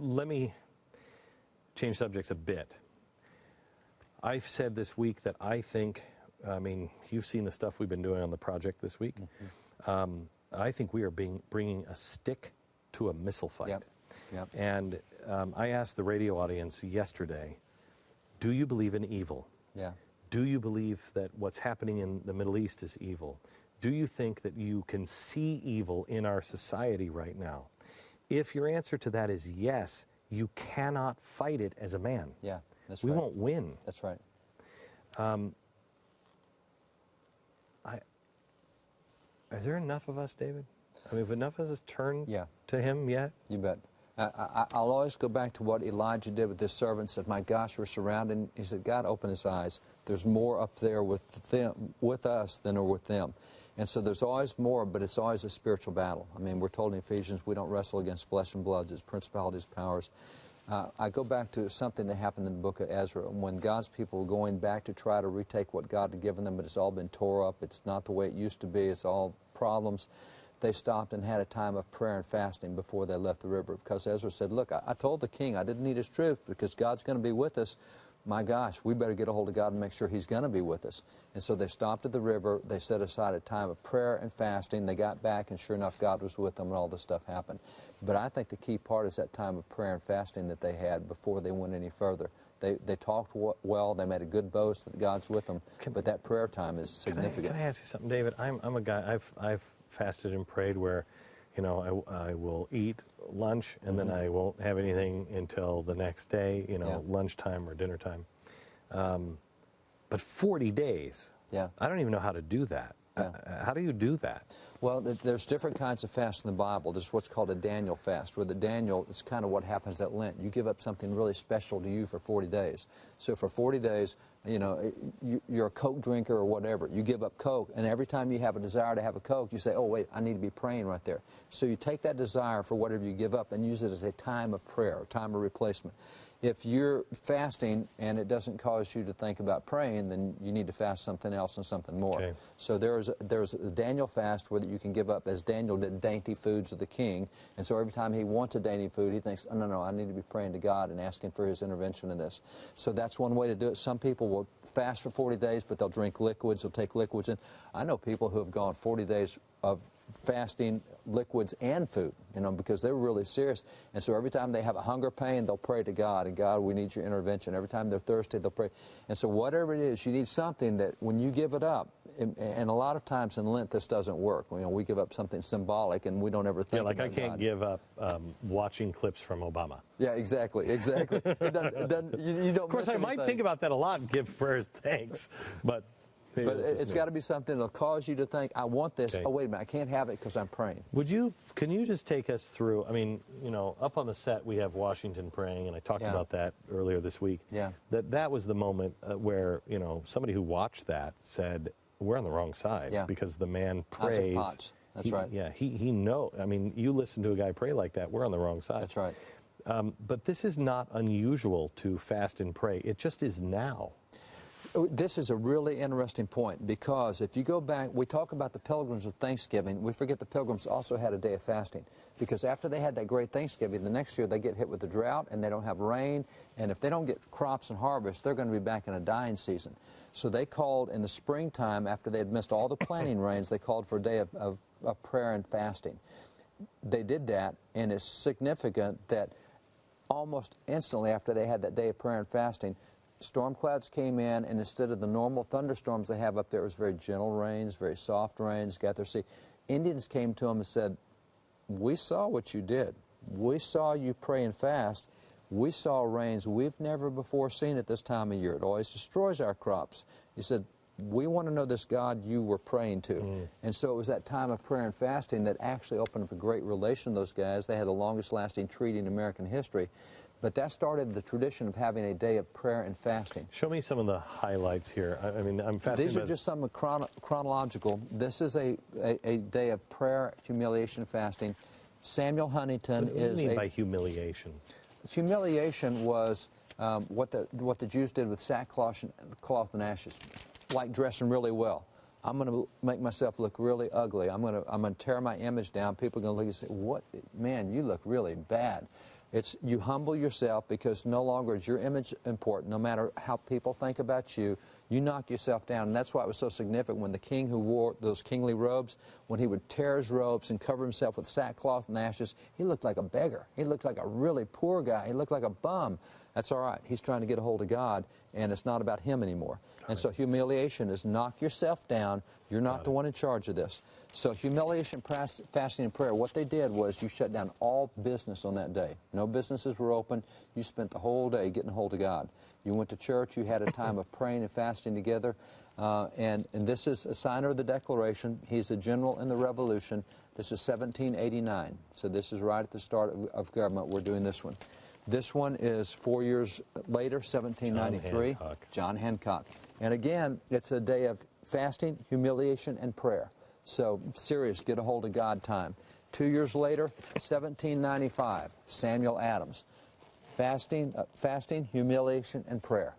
let me change subjects a bit. I've said this week that I think, you've seen the stuff we've been doing on the project this week. Mm-hmm. I think we are bringing a stick to a missile fight. Yep. Yep. And I asked the radio audience yesterday, do you believe in evil? Yeah. Do you believe that what's happening in the Middle East is evil? Do you think that you can see evil in our society right now? If your answer to that is yes, you cannot fight it as a man. Yeah, that's we right. We won't win. That's right. Is there enough of us, David? Have enough of us turned to him yet? You bet. I'll always go back to what Elijah did with his servants. Said, "My gosh, we're surrounded." He said, "God, open his eyes. There's more up there with us than are with them." And so there's always more, but it's always a spiritual battle. We're told in Ephesians we don't wrestle against flesh and blood, it's principalities, powers. I go back to something that happened in the book of Ezra when God's people were going back to try to retake what God had given them, but it's all been tore up. It's not the way it used to be. It's all problems. They stopped and had a time of prayer and fasting before they left the river, because Ezra said, "Look, I told the king I didn't need his troops because God's going to be with us. My gosh, we better get a hold of God and make sure he's going to be with us." And so they stopped at the river. They set aside a time of prayer and fasting. They got back, and sure enough, God was with them, and all this stuff happened. But I think the key part is that time of prayer and fasting that they had before they went any further. They talked well. They made a good boast that God's with them. But that prayer time is significant. Can I ask you something, David? I'm a guy, I've fasted and prayed where, I will eat lunch and then I won't have anything until the next day, lunchtime or dinner time. But 40 days, I don't even know how to do that. How do you do that? Well, there's different kinds of fasts in the Bible. There's what's called a Daniel fast, where the Daniel, it's kind of what happens at Lent. You give up something really special to you for 40 days. So for 40 days, you're a Coke drinker or whatever. You give up Coke, and every time you have a desire to have a Coke, you say, "Oh, wait, I need to be praying right there." So you take that desire for whatever you give up and use it as a time of prayer, a time of replacement. If you're fasting and it doesn't cause you to think about praying, then you need to fast something else and something more. Okay. So there's a Daniel fast where you can give up, as Daniel did, dainty foods of the king. And so every time he wants a dainty food, he thinks, "Oh, no, I need to be praying to God and asking for his intervention in this." So that's one way to do it. Some people will fast for 40 days, but they'll drink liquids, they'll take liquids in. I know people who have gone 40 days of fasting liquids and food, because they're really serious. And so every time they have a hunger pain, they'll pray to God, and "God, we need your intervention." Every time they're thirsty, they'll pray. And so whatever it is, you need something that when you give it up, and a lot of times in Lent this doesn't work. We give up something symbolic and we don't ever think about God. I can't give up watching clips from Obama. Yeah, exactly. You don't. Of course, I might think about that a lot and give prayers thanks, but it's got to be something that'll cause you to think, "I want this. Okay. Oh, wait a minute, I can't have it because I'm praying." Can you just take us through, up on the set we have Washington praying, and I talked about that earlier this week. Yeah. That was the moment where, somebody who watched that said, "We're on the wrong side," because the man prays. Potts. That's right. Yeah, he knows. You listen to a guy pray like that, we're on the wrong side. That's right. But this is not unusual to fast and pray. It just is now. This is a really interesting point, because if you go back, we talk about the pilgrims of Thanksgiving. We forget the pilgrims also had a day of fasting, because after they had that great Thanksgiving, the next year they get hit with a drought and they don't have rain, and if they don't get crops and harvest, they're going to be back in a dying season. So they called in the springtime, after they had missed all the planting rains, they called for a day of prayer and fasting. They did that, and it's significant that almost instantly after they had that day of prayer and fasting, storm clouds came in, and instead of the normal thunderstorms they have up there, it was very gentle rains, very soft rains, got their sea. Indians came to them and said, "We saw what you did. We saw you pray and fast. We saw rains we've never before seen at this time of year. It always destroys our crops." He said, "We want to know this God you were praying to." And so it was that time of prayer and fasting that actually opened up a great relation to those guys. They had the longest lasting treaty in American history. But that started the tradition of having a day of prayer and fasting. Show me some of the highlights here. I'm fascinated. These are just some chronological. This is a day of prayer, humiliation, fasting. Samuel Huntington What do you mean by humiliation? Humiliation was what the Jews did with sackcloth and ashes, like dressing really well. I'm going to make myself look really ugly. I'm going to tear my image down. People are going to look and say, "What, man, you look really bad." It's you humble yourself because no longer is your image important. No matter how people think about you, you knock yourself down. And that's why it was so significant when the king who wore those kingly robes, when he would tear his robes and cover himself with sackcloth and ashes, he looked like a beggar. He looked like a really poor guy. He looked like a bum. That's all right. He's trying to get a hold of God, and it's not about him anymore. And so humiliation is knock yourself down. You're not the one in charge of this. So humiliation, fasting, and prayer, what they did was you shut down all business on that day. No businesses were open. You spent the whole day getting a hold of God. You went to church. You had a time of praying and fasting together. And this is a signer of the Declaration. He's a general in the Revolution. This is 1789. So this is right at the start of government. We're doing this one. This one is 4 years later, 1793. John Hancock. And again, it's a day of fasting, humiliation, and prayer. So serious, get a hold of God time. 2 years later, 1795, Samuel Adams. Fasting, humiliation, and prayer.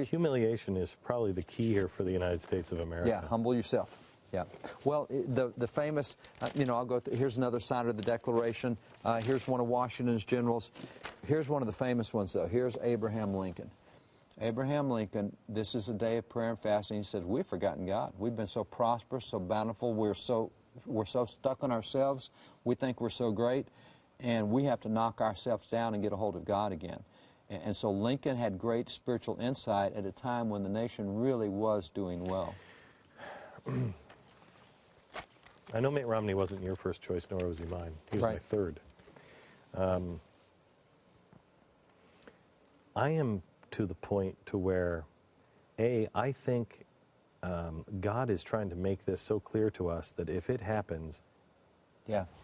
Humiliation is probably the key here for the United States of America. Yeah, humble yourself. Yeah. Well, the famous, I'll go through, here's another signer of the Declaration. Here's one of Washington's generals. Here's one of the famous ones, though. Here's Abraham Lincoln. Abraham Lincoln, this is a day of prayer and fasting. He says, we've forgotten God. We've been so prosperous, so bountiful. We're so stuck on ourselves. We think we're so great. And we have to knock ourselves down and get a hold of God again. And so Lincoln had great spiritual insight at a time when the nation really was doing well. I know Mitt Romney wasn't your first choice, nor was he mine. He was my third. I am to the point to where, I think God is trying to make this so clear to us that if it happens,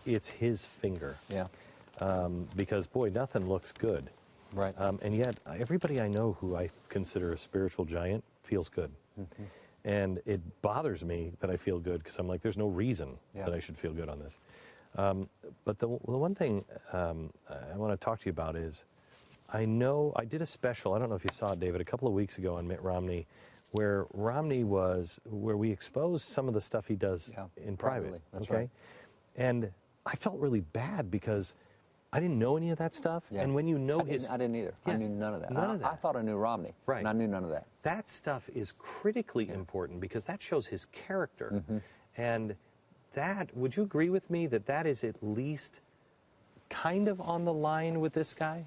it's His finger. Yeah. Because, boy, nothing looks good. Right. And yet, everybody I know who I consider a spiritual giant feels good. Mm-hmm. And it bothers me that I feel good because I'm like, there's no reason that I should feel good on this. But the one thing I want to talk to you about is, I know I did a special, I don't know if you saw it, David, a couple of weeks ago on Mitt Romney, where we exposed some of the stuff he does in private. That's right. And I felt really bad because I didn't know any of that stuff. Yeah. And when you know I didn't either. Yeah. I knew none of that. None of that. I thought I knew Romney. Right. And I knew none of that. That stuff is critically important because that shows his character. Mm-hmm. And that, would you agree with me that that is at least kind of on the line with this guy?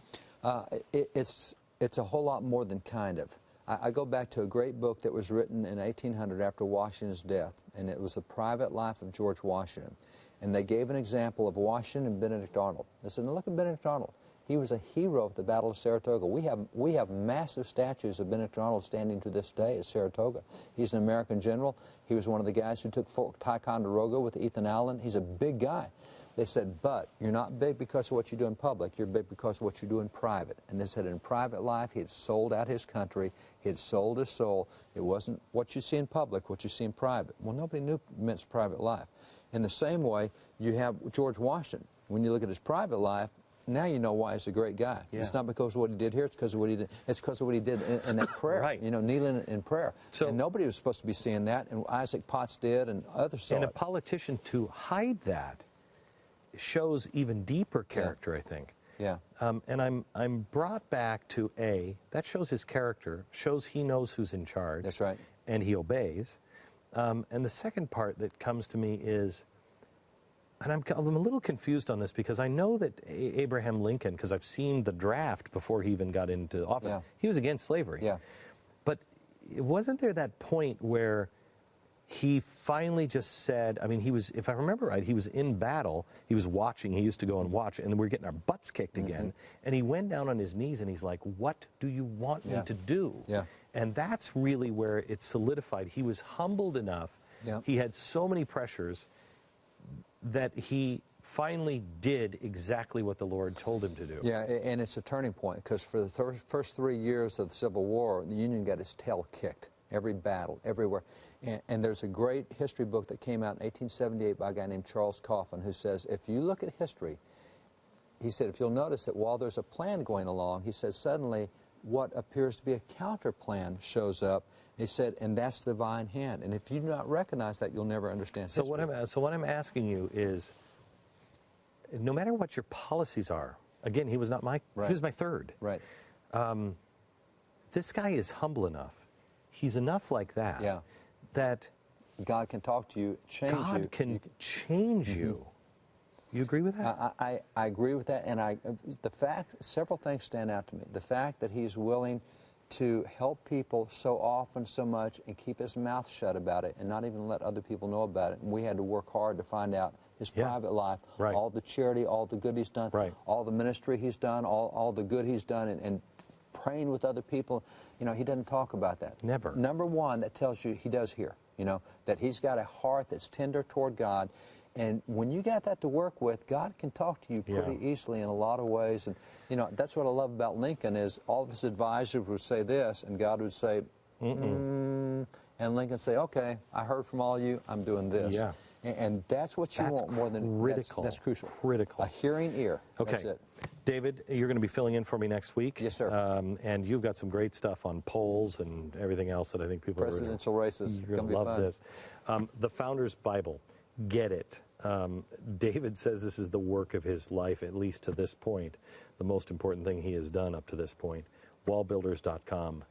It's a whole lot more than kind of. I go back to a great book that was written in 1800 after Washington's death, and it was The Private Life of George Washington. And they gave an example of Washington and Benedict Arnold. They said, now look at Benedict Arnold. He was a hero at the Battle of Saratoga. We have massive statues of Benedict Arnold standing to this day at Saratoga. He's an American general. He was one of the guys who took Fort Ticonderoga with Ethan Allen. He's a big guy. They said, but you're not big because of what you do in public. You're big because of what you do in private. And they said in private life, he had sold out his country. He had sold his soul. It wasn't what you see in public, what you see in private. Well, nobody knew Mitt's private life. In the same way, you have George Washington. When you look at his private life, now you know why he's a great guy. Yeah. It's not because of what he did here. It's because of what he did. It's because of what he did in that prayer. Right. Kneeling in prayer. So, and nobody was supposed to be seeing that. And Isaac Potts did, and others saw it. And a politician to hide that shows even deeper character, I think. Yeah. And I'm brought back to that shows his character, shows he knows who's in charge. That's right. And he obeys. And the second part that comes to me is, and I'm a little confused on this because I know that Abraham Lincoln, because I've seen the draft before he even got into office, he was against slavery. Yeah. But wasn't there that point where he finally just said, I mean, he was, if I remember right, he was in battle, he was watching, he used to go and watch, and we're getting our butts kicked again, and he went down on his knees and he's like, what do you want me to do? Yeah. And that's really where it solidified. He was humbled enough, he had so many pressures, that he finally did exactly what the Lord told him to do. Yeah, and it's a turning point, because for the first 3 years of the Civil War, the Union got its tail kicked. Every battle, everywhere. And there's a great history book that came out in 1878 by a guy named Charles Coffin, who says, if you look at history, he said, if you'll notice that while there's a plan going along, he said, suddenly what appears to be a counter plan shows up. He said, and that's the divine hand. And if you do not recognize that, you'll never understand history. So what I'm asking you is, no matter what your policies are, Again, he was not my, Right. he was my third. Right. This guy is humble enough. He's enough like that. Yeah. That God can talk to you, change you. God can change you. You agree with that? I agree with that, and the fact, several things stand out to me. The fact that he's willing to help people so often, so much, and keep his mouth shut about it, and not even let other people know about it. And we had to work hard to find out his private life, Right. all the charity, all the good he's done, Right. all the ministry he's done, all the good he's done, and praying with other people. You know, he doesn't talk about that. Never. Number one, that tells you he does hear, you know, that he's got a heart that's tender toward God. And when you got that to work with, God can talk to you pretty easily in a lot of ways. And, you know, that's what I love about Lincoln is all of his advisors would say this, and God would say, and Lincoln would say, okay, I heard from all of you, I'm doing this. Yeah. And that's what you want more than critical. That's crucial. Critical. A hearing ear. Okay. That's it. David, you're going to be filling in for me next week. Yes, sir. And you've got some great stuff on polls and everything else that I think people Presidential races. You're going to love this. The Founder's Bible. Get it. David says this is the work of his life, at least to this point. The most important thing he has done up to this point. Wallbuilders.com.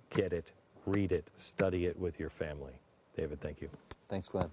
Get it. Read it. Study it with your family. David, thank you. Thanks, Glenn.